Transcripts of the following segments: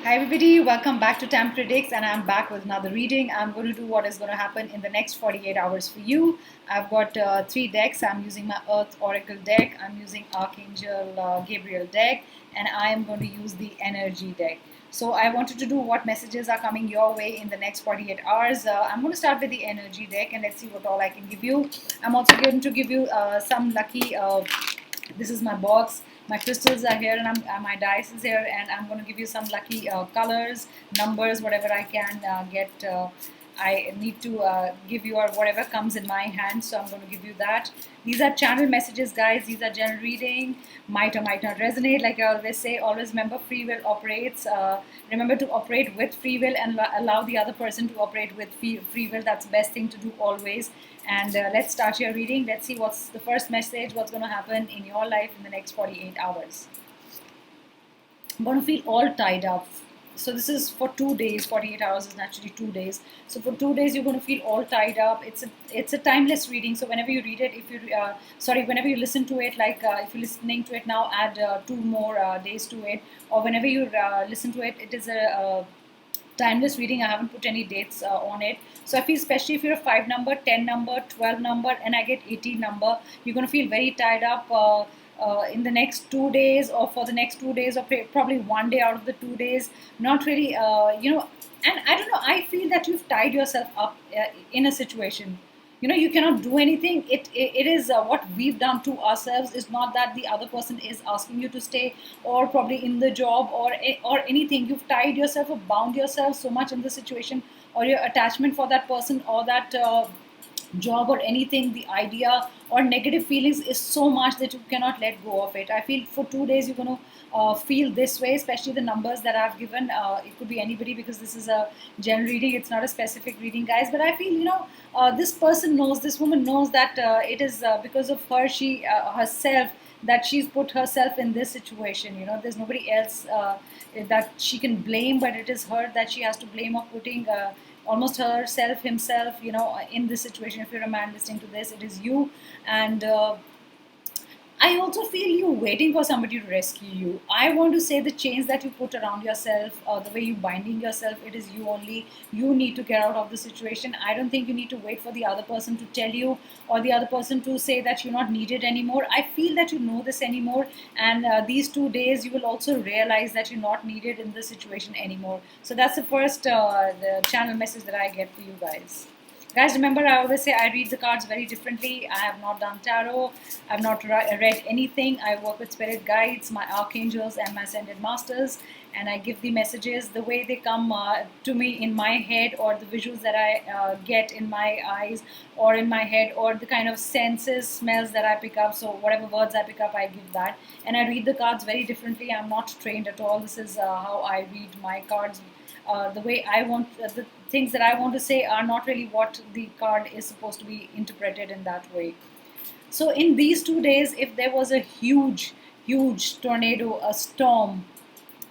Hi everybody, welcome back to Tam Predicts, and I'm back with another reading. I'm going to do what is going to happen in the next 48 hours for you. I've got three decks. I'm using my Earth Oracle deck, I'm using Archangel Gabriel deck, and I am going to use the Energy deck. So I wanted to do what messages are coming your way in the next 48 hours. I'm going to start with the Energy deck, and let's see what all I can give you. I'm also going to give you some lucky this is my box, my crystals are here, and my dice is here, and I'm going to give you some lucky colors, numbers, whatever I can get. I need to give you or whatever comes in my hand, so I'm going to give you that. These are channel messages, guys. These are general reading, might or might not resonate. Like I always say, always remember free will operates. Remember to operate with free will and allow the other person to operate with free will. That's the best thing to do always. And let's start your reading. Let's see what's the first message, what's going to happen in your life in the next 48 hours. I'm going to feel all tied up. So this is for 2 days. 48 hours is naturally 2 days. So for 2 days, you're going to feel all tied up. It's a timeless reading. So whenever you read it, if you whenever you listen to it, like if you're listening to it now, add 2 more days to it. Or whenever you listen to it, it is a timeless reading. I haven't put any dates on it. So I feel, especially if you're a 5 number, 10 number, 12 number, and I get 18 number, you're going to feel very tied up in the next 2 days, or for the next 2 days, or probably 1 day out of the 2 days. Not really, and I don't know, I feel that you've tied yourself up in a situation. You cannot do anything. It is what we've done to ourselves. Is not that the other person is asking you to stay, or probably in the job, or anything. You've tied yourself or bound yourself so much in the situation, or your attachment for that person, or that job, or anything. The idea or negative feelings is so much that you cannot let go of it. I feel for 2 days you're going to feel this way, especially the numbers that I've given. It could be anybody, because this is a general reading. It's not a specific reading, guys. But I feel, this person knows, this woman knows that it is because of her, she herself, that she's put herself in this situation. There's nobody else that she can blame, but it is her that she has to blame, of putting almost herself, himself, in this situation. If you're a man listening to this, it is you. And I also feel you waiting for somebody to rescue you. I want to say the chains that you put around yourself, the way you binding yourself, it is you only. You need to get out of the situation. I don't think you need to wait for the other person to tell you, or the other person to say that you're not needed anymore. I feel that you know this anymore, and these 2 days you will also realize that you're not needed in the situation anymore. So that's the first the channel message that I get for you guys. Guys, remember, I always say I read the cards very differently. I have not done tarot. I've not read anything. I work with spirit guides, my archangels, and my ascended masters, and I give the messages the way they come to me in my head, or the visuals that I get in my eyes, or in my head, or the kind of senses, smells that I pick up. So whatever words I pick up, I give that. And I read the cards very differently. I'm not trained at all. This is how I read my cards. The way I want, the things that I want to say are not really what the card is supposed to be interpreted in that way. So in these 2 days, if there was a huge, huge tornado, a storm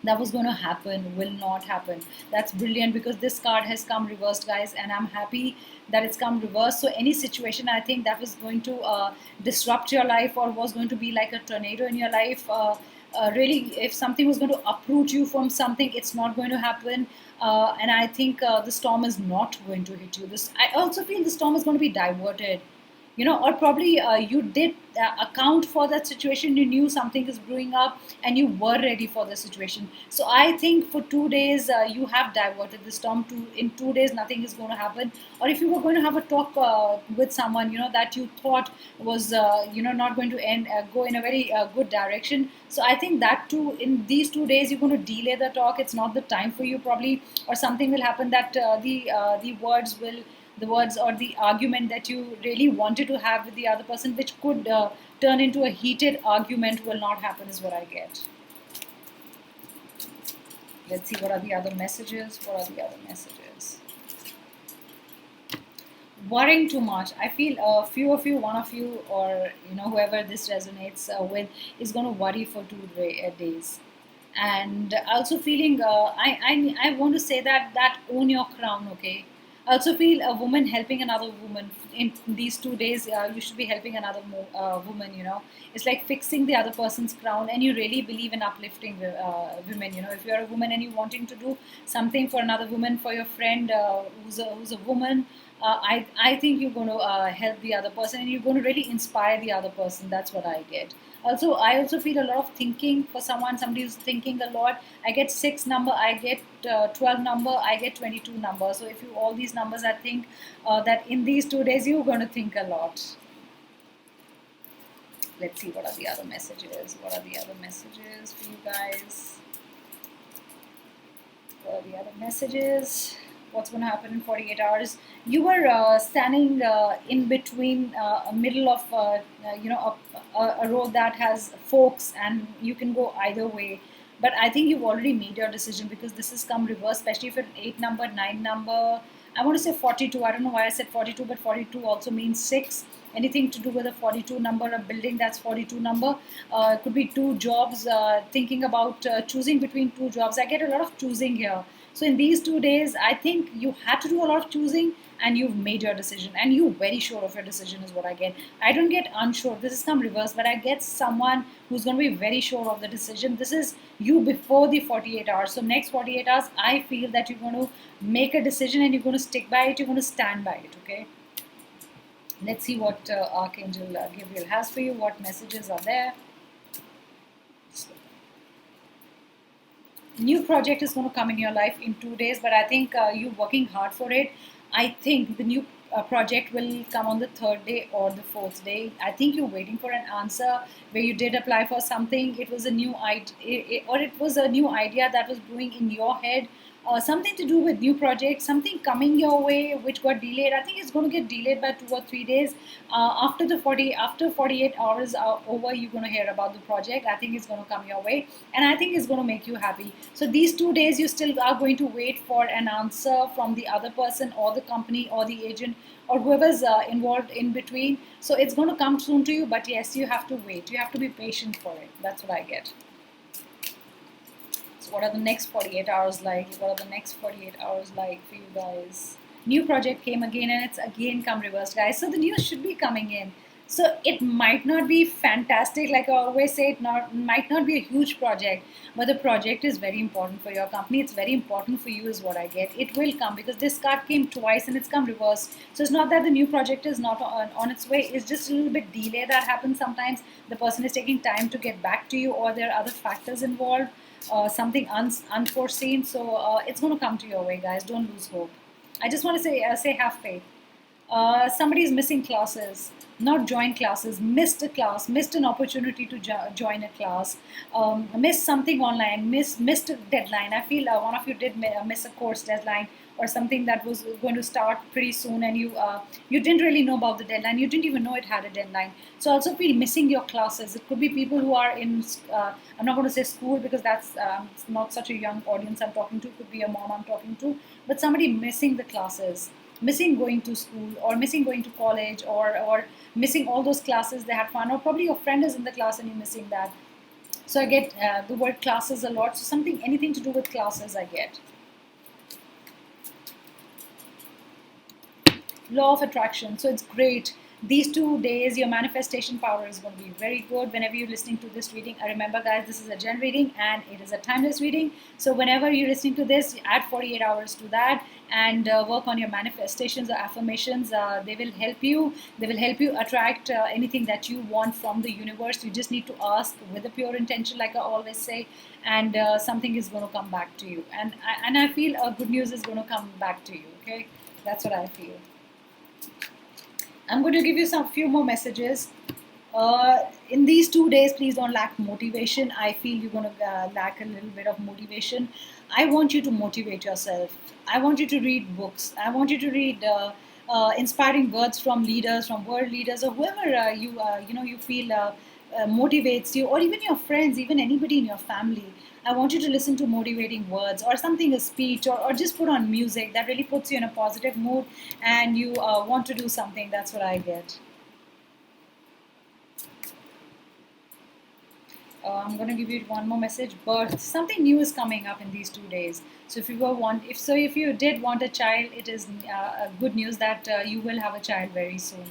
that was going to happen, will not happen. That's brilliant, because this card has come reversed, guys, and I'm happy that it's come reversed. So any situation, I think, that was going to disrupt your life, or was going to be like a tornado in your life, really, if something was going to uproot you from something, it's not going to happen. And I think the storm is not going to hit you. I also feel the storm is going to be diverted, or probably you did account for that situation. You knew something is brewing up, and you were ready for the situation. So I think for 2 days you have diverted the storm. In 2 days nothing is going to happen. Or if you were going to have a talk with someone, that you thought was not going to end go in a very good direction. So I think that too, in these 2 days you're going to delay the talk. It's not the time for you, probably, or something will happen that the words or the argument that you really wanted to have with the other person, which could turn into a heated argument, will not happen, is what I get. Let's see, what are the other messages? What are the other messages? Worrying too much. I feel a few of you, one of you, or whoever this resonates with, is going to worry for 2 days. And also feeling, I want to say that own your crown, okay? I also feel a woman helping another woman in these 2 days. You should be helping another woman. It's like fixing the other person's crown, and you really believe in uplifting women. If you're a woman and you're wanting to do something for another woman, for your friend who's a woman, I think you're going to help the other person, and you're going to really inspire the other person. That's what I get. Also, I also feel a lot of thinking for someone. Somebody who's thinking a lot. I get 6 number. I get 12 number. I get 22 number. So if you all these numbers, I think that in these 2 days you're going to think a lot. Let's see what are the other messages. What are the other messages for you guys? What are the other messages? What's going to happen in 48 hours? You were standing in between a middle of a road that has forks, and you can go either way. But I think you've already made your decision, because this has come reverse, especially if it's 8 number, 9 number. I want to say 42. I don't know why I said 42, but 42 also means 6. Anything to do with a 42 number, a building that's 42 number. It could be 2 jobs, thinking about choosing between 2 jobs. I get a lot of choosing here. So in these 2 days, I think you had to do a lot of choosing, and you've made your decision, and you're very sure of your decision is what I get. I don't get unsure. This is come reverse, but I get someone who's going to be very sure of the decision. This is you before the 48 hours. So next 48 hours, I feel that you're going to make a decision, and you're going to stick by it. You're going to stand by it. Okay. Let's see what Archangel Gabriel has for you. What messages are there? New project is going to come in your life in 2 days, but I think you're working hard for it. I think the new project will come on the 3rd day or the 4th day. I think you're waiting for an answer where you did apply for something. It was a new idea, or it was a new idea that was brewing in your head. Something to do with new project, something coming your way which got delayed. I think it's going to get delayed by 2 or 3 days. After 48 hours are over, you're going to hear about the project. I think it's going to come your way, and I think it's going to make you happy. So these 2 days, you still are going to wait for an answer from the other person, or the company, or the agent, or whoever's involved in between. So it's going to come soon to you, but yes, you have to wait. You have to be patient for it. That's what I get. What are the next 48 hours like? What are the next 48 hours like for you guys? New project came again, and it's again come reversed, guys. So the news should be coming in. So it might not be fantastic, like I always say, might not be a huge project, but the project is very important for your company. It's very important for you is what I get. It will come, because this card came twice and it's come reversed. So it's not that the new project is not on its way. It's just a little bit delay that happens sometimes. The person is taking time to get back to you, or there are other factors involved. Something unforeseen. So it's going to come to your way, guys. Don't lose hope. I just want to say have faith. Somebody is missing classes, not join classes, missed a class, missed an opportunity to join a class, missed something online, missed a deadline. I feel one of you did miss a course deadline, or something that was going to start pretty soon, and you didn't really know about the deadline. You didn't even know it had a deadline. So I also feel missing your classes. It could be people who are in, I'm not going to say school, because that's not such a young audience I'm talking to. It could be a mom I'm talking to, but somebody missing the classes, missing going to school, or missing going to college, or missing all those classes they had fun, or probably your friend is in the class and you're missing that. So I get the word classes a lot. So anything to do with classes I get. Law of attraction. So it's great. These 2 days, your manifestation power is going to be very good. Whenever you're listening to this reading, remember, guys, this is a gen reading, and it is a timeless reading. So whenever you're listening to this, add 48 hours to that, and work on your manifestations or affirmations. They will help you. They will help you attract anything that you want from the universe. You just need to ask with a pure intention, like I always say, and something is going to come back to you. And I feel good news is going to come back to you. Okay, that's what I feel. I'm going to give you few more messages. In these 2 days, please don't lack motivation. I feel you're going to lack a little bit of motivation. I want you to motivate yourself. I want you to read books. I want you to read inspiring words from leaders, from world leaders, or whoever you feel motivates you, or even your friends, even anybody in your family. I want you to listen to motivating words, or something, a speech, or just put on music that really puts you in a positive mood, and you want to do something. That's what I get. I'm going to give you one more message. Birth. Something new is coming up in these 2 days. So if you did want a child, it is good news that you will have a child very soon.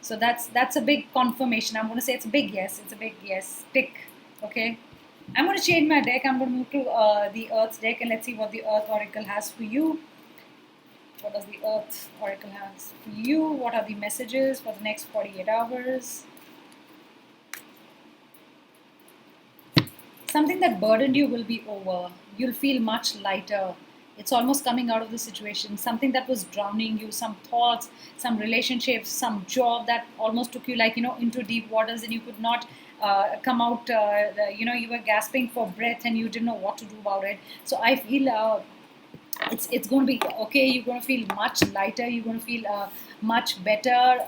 So that's a big confirmation. I'm going to say it's a big yes. It's a big yes. Tick. Okay. I'm going to change my deck. I'm going to move to the Earth's deck, and let's see what the Earth Oracle has for you. What does the Earth Oracle has for you? What are the messages for the next 48 hours? Something that burdened you will be over. You'll feel much lighter. It's almost coming out of the situation. Something that was drowning you, some thoughts, some relationships, some job that almost took you into deep waters, and you could not come out. You were gasping for breath and you didn't know what to do about it. So I feel it's going to be okay. You're going to feel much lighter. You're going to feel much better,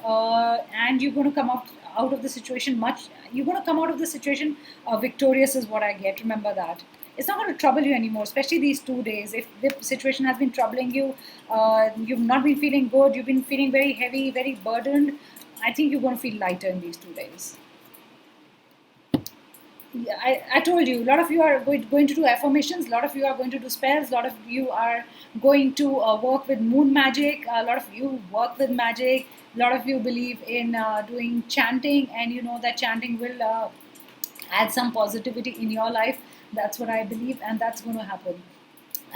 and you're going to come out of the situation much. You're going to come out of the situation victorious, is what I get. Remember that. It's not going to trouble you anymore, especially these 2 days. If the situation has been troubling you, you've not been feeling good, you've been feeling very heavy, very burdened, I think you're going to feel lighter in these 2 days. I told you, a lot of you are going to do affirmations, a lot of you are going to do spells, a lot of you are going to work with moon magic, a lot of you work with magic, a lot of you believe in doing chanting, and you know that chanting will add some positivity in your life. That's what I believe, and that's going to happen.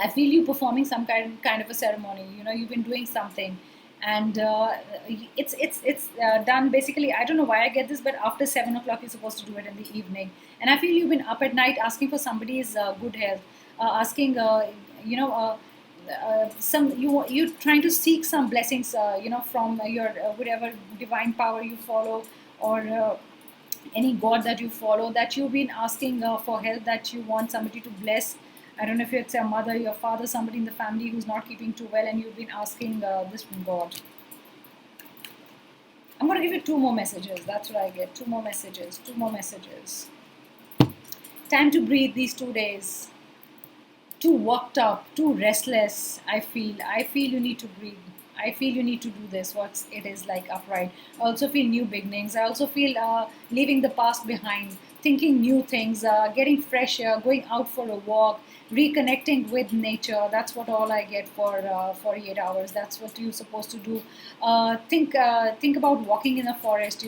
I feel you performing some kind of a ceremony. You know, you've been doing something, and it's done. Basically, I don't know why I get this, but after 7 o'clock, you're supposed to do it in the evening. And I feel you've been up at night asking for somebody's good health, asking, you know. Some you trying to seek some blessings, from your whatever divine power you follow, or any god that you follow, that you've been asking for help, that you want somebody to bless. I don't know if it's your mother, your father, somebody in the family who's not keeping too well, and you've been asking this from God. I'm going to give you 2 more messages. That's what I get. 2 more messages. 2 more messages. Time to breathe these 2 days. Too worked up, too restless. I feel you need to breathe. I feel you need to do this. What it is like upright. I also feel new beginnings. I also feel leaving the past behind, thinking new things, getting fresh air, going out for a walk, reconnecting with nature. That's what all I get for 48 hours. That's what you're supposed to do. Think about walking in a forest.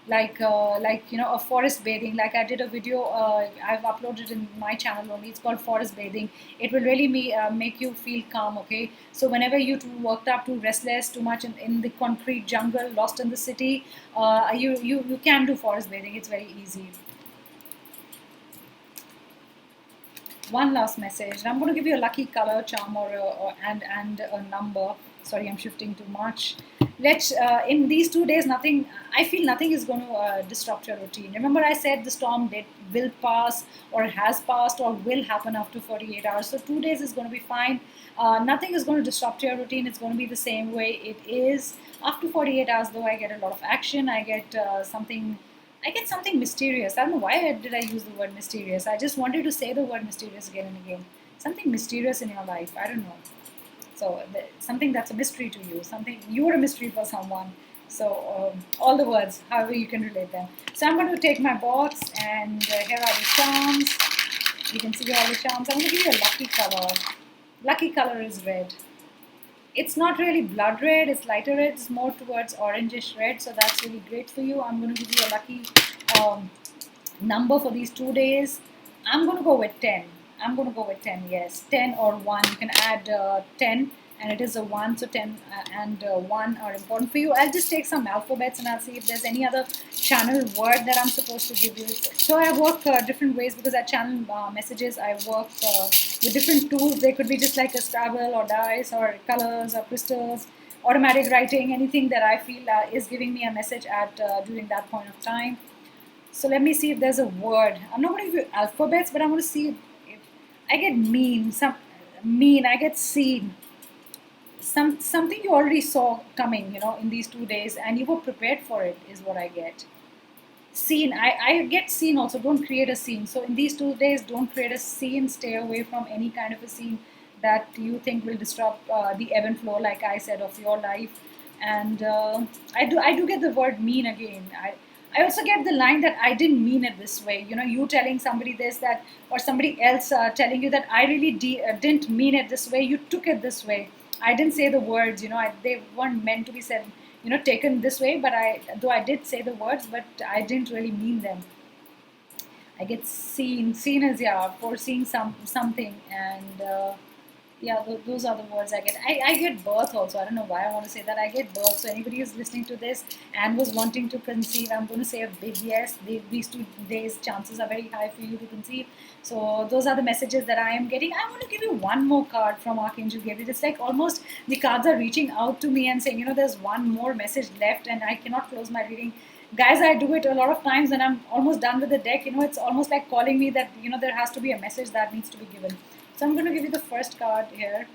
A forest bathing. Like I did a video, I've uploaded in my channel only. It's called forest bathing. It will really make you feel calm. Okay, so whenever you too worked up, too restless, too much in the concrete jungle, lost in the city, you can do forest bathing. It's very easy. One last message. I'm going to give you a lucky color, charm, and a number. Sorry, I'm shifting too much. Let's in these 2 days, nothing. I feel nothing is going to disrupt your routine. Remember, I said the storm will pass, or has passed, or will happen after 48 hours. So 2 days is going to be fine. Nothing is going to disrupt your routine. It's going to be the same way it is. After 48 hours, though, I get a lot of action. I get something. I get something mysterious. I don't know why did I use the word mysterious. I just wanted to say the word mysterious again and again. Something mysterious in your life. I don't know. So something that's a mystery to you. Something you're a mystery for someone. So all the words, however you can relate them. So I'm going to take my box, and here are the charms. You can see all the charms. I'm going to give you a lucky color. Lucky color is red. It's not really blood red, it's lighter red, it's more towards orangish red, so that's really great for you. I'm going to give you a lucky number for these 2 days. I'm going to go with 10. I'm going to go with 10, yes. 10 or 1. You can add 10, and it is a 1, so 10 and 1 are important for you. I'll just take some alphabets and I'll see if there's any other channel word that I'm supposed to give you. So I work different ways, because I channel messages. I work with different tools. They could be just like a Scrabble or dice or colors or crystals, automatic writing, anything that I feel is giving me a message at during that point of time. So let me see if there's a word. I'm not going to give you alphabets, but I'm going to see if I get mean. I get seen. Something you already saw coming, in these 2 days, and you were prepared for it, is what I get. Scene. I get scene also. Don't create a scene. So in these 2 days, don't create a scene. Stay away from any kind of a scene that you think will disrupt the ebb and flow, like I said, of your life. And I do get the word mean again. I also get the line that I didn't mean it this way. You know, you telling somebody this, that, or somebody else telling you that I really didn't mean it this way. You took it this way. I didn't say the words. You know, they weren't meant to be said. You know, taken this way. But though I did say the words, but I didn't really mean them. I get seen as, yeah, foreseeing something, and yeah, those are the words I get. I get birth also. I don't know why I want to say that. I get birth. So anybody who's listening to this and was wanting to conceive, I'm going to say a big yes. These 2 days, chances are very high for you to conceive. So those are the messages that I am getting. I want to give you one more card from Archangel Gabriel. It's like almost the cards are reaching out to me and saying, you know, there's one more message left, and I cannot close my reading. Guys, I do it a lot of times and I'm almost done with the deck. You know, it's almost like calling me that, you know, there has to be a message that needs to be given. So I'm going to give you the first card here.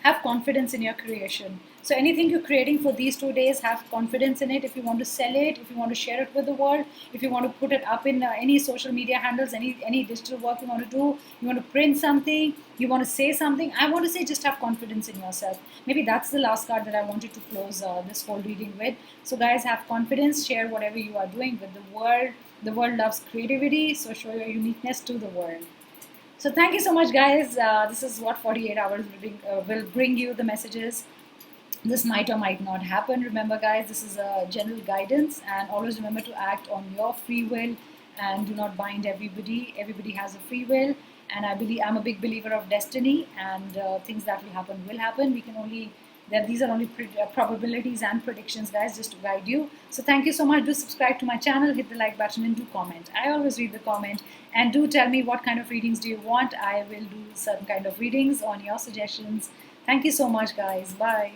Have confidence in your creation. So anything you're creating for these 2 days, have confidence in it. If you want to sell it, if you want to share it with the world, if you want to put it up in any social media handles, any digital work you want to do, you want to print something, you want to say something, I want to say just have confidence in yourself. Maybe that's the last card that I wanted to close this whole reading with. So guys, have confidence, share whatever you are doing with the world. The world loves creativity, so show your uniqueness to the world. So thank you so much, guys. This is what 48 hours will bring you the messages. This might or might not happen. Remember, guys, this is a general guidance, and always remember to act on your free will and do not bind everybody. Everybody has a free will, and I'm a big believer of destiny, and things that will happen will happen. We can only that these are only probabilities and predictions, guys, just to guide you. So thank you so much. Do subscribe to my channel, hit the like button, and do comment. I always read the comment, and do tell me what kind of readings do you want. I will do certain kind of readings on your suggestions. Thank you so much, guys. Bye.